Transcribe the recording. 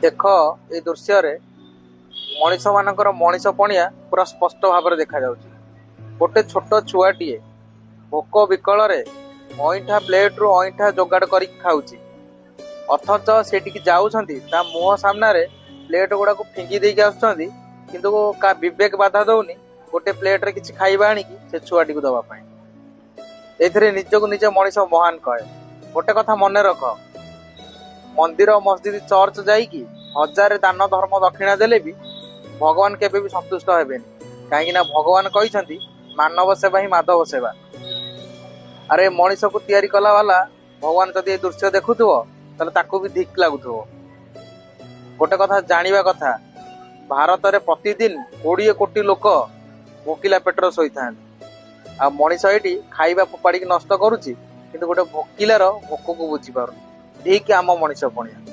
देख ए दृश्य मनीष मानकर मनीष पणिया पूरा स्पष्ट भाव में देखा गोटे छोट छुआटीए भोक विकल अईठा प्लेट रु अईठा जोगाड़ कर खाऊँ अथच से जाऊँचा मुह सामने प्लेट गुड़ा फिंगी देकी आसुँच किंतु का विवेक बाधा दौनी गोटे प्लेट रे किसी खाଇବା आनिकी से छुआटी को दवापाई एथिरे निजको निजे मनीष महान कहे। गोटे कथा मन रख मंदिर मस्जिद चर्च जाइकी हजार दान धर्म दक्षिणा देले भी भगवान केबे भी संतुष्ट हेबेनी कहीं भगवान कहते मानव सेवा ही माधव सेवा। अरे मनीष को तैयारी कला वाला भगवान जदि दृश्य देखुथो ताले ताकू भी धिक लागुथो। गोटे कथा जानिबा कथा भारत में प्रतिदिन 20 कोटी लोक भोकिला पेटर शोई था आ मनीष ये खाइबा फोपाड़ी नष्ट करुच्ची किंतु गोटे भोकिलार भोक को बुझी पार ठीक आम मनीष पणिया।